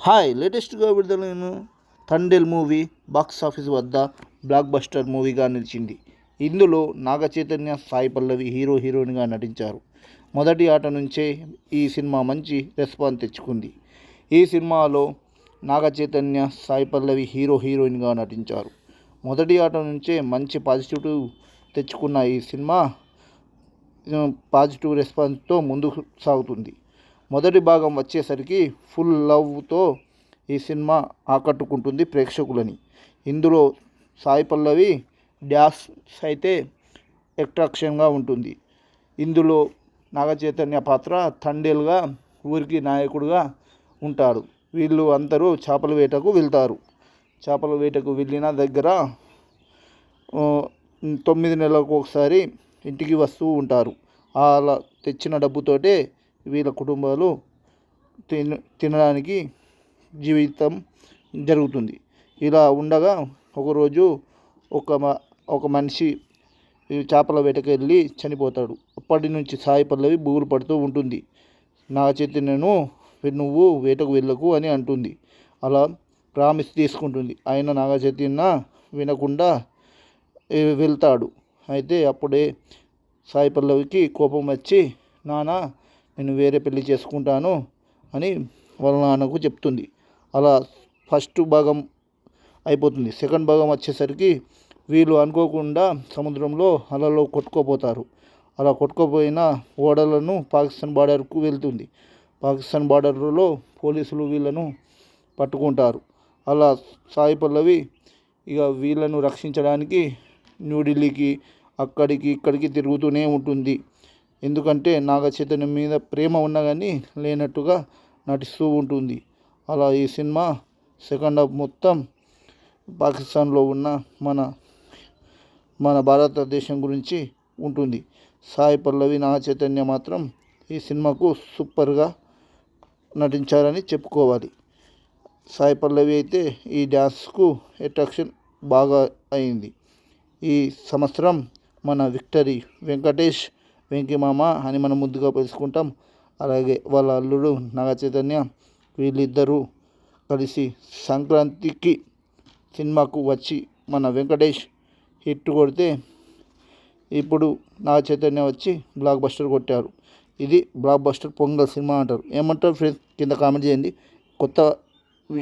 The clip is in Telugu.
హాయ్ లేటెస్ట్గా విడుదలైన తండేల్ మూవీ బాక్స్ ఆఫీస్ వద్ద బ్లాక్ బస్టర్ మూవీగా నిలిచింది. ఇందులో నాగ చైతన్య, సాయి పల్లవి హీరోయిన్గా నటించారు. మొదటి ఆట నుంచే ఈ సినిమా మంచి రెస్పాన్స్ తెచ్చుకుంది. ఈ సినిమాలో నాగ చైతన్య, సాయి పల్లవి హీరోయిన్గా నటించారు. మొదటి ఆట నుంచే మంచి పాజిటివ్ తెచ్చుకున్న ఈ సినిమా పాజిటివ్ రెస్పాన్స్తో ముందుకు సాగుతుంది. మొదటి భాగం వచ్చేసరికి ఫుల్ లవ్తో ఈ సినిమా ఆకట్టుకుంటుంది ప్రేక్షకులని. ఇందులో సాయి పల్లవి డ్యాన్స్ అయితే అట్రాక్షన్గా ఉంటుంది. ఇందులో నాగ చైతన్య పాత్ర తండేల్గా ఊరికి నాయకుడిగా ఉంటాడు. వీళ్ళు అందరూ చేపల వేటకు వెళ్తారు. చేపల వేటకు వెళ్ళిన దగ్గర 9 నెలలకు ఒకసారి ఇంటికి వస్తూ ఉంటారు. అలా తెచ్చిన డబ్బుతోటే వీళ్ళ కుటుంబాలు తినడానికి జీవితం జరుగుతుంది. ఇలా ఉండగా ఒకరోజు ఒక మనిషి చేపల వేటకు వెళ్ళి చనిపోతాడు. అప్పటి నుంచి సాయి పల్లవి బూగులు పడుతూ ఉంటుంది. నాగ చైతన్యను నువ్వు వేటకు వెళ్ళకు అని అంటుంది. అలా ప్రామిస్ తీసుకుంటుంది. అయినా నాగ చైతన్య వినకుండా వెళ్తాడు. అయితే అప్పుడే సాయి పల్లవికి కోపం వచ్చి, నాన్న నేను వేరే పెళ్లి చేసుకుంటాను అని వాళ్ళ నాన్నకు చెప్తుంది. అలా ఫస్ట్ భాగం అయిపోతుంది. సెకండ్ భాగం వచ్చేసరికి వీళ్ళు అనుకోకుండా సముద్రంలో అలలో కొట్టుకుపోతారు. అలా కొట్టుకుపోయిన ఓడలను పాకిస్తాన్ బార్డర్కు వెళ్తుంది. పాకిస్తాన్ బార్డర్లో పోలీసులు వీళ్ళను పట్టుకుంటారు. అలా సాయి పల్లవి ఇక వీళ్ళను రక్షించడానికి న్యూఢిల్లీకి అక్కడికి ఇక్కడికి తిరుగుతూనే ఉంటుంది. ఎందుకంటే నాగ చైతన్య మీద ప్రేమ ఉన్నా కానీ లేనట్టుగా నటిస్తూ ఉంటుంది. అలా ఈ సినిమా సెకండ్ హాఫ్ మొత్తం పాకిస్తాన్లో ఉన్న మన భారతదేశం గురించి ఉంటుంది. సాయి పల్లవి, నాగ చైతన్య మాత్రం ఈ సినిమాకు సూపర్గా నటించారని చెప్పుకోవాలి. సాయి పల్లవి అయితే ఈ డ్యాన్స్కు అట్రాక్షన్ బాగా అయింది. ఈ సంవత్సరం మన విక్టరీ వెంకటేష్ వెంకీమామ అని మనం ముద్దుగా పిలుచుకుంటాం. అలాగే వాళ్ళ అల్లుడు నాగ చైతన్య వీళ్ళిద్దరూ కలిసి సంక్రాంతికి సినిమాకు వచ్చి మన వెంకటేష్ హిట్ కొడితే ఇప్పుడు నాగ చైతన్య వచ్చి బ్లాక్ బస్టర్ కొట్టారు. ఇది బ్లాక్ బస్టర్ పొంగల్ సినిమా అంటారు. ఏమంటారు ఫ్రెండ్స్? కింద కామెంట్ చేయండి. కొత్త వ్యూ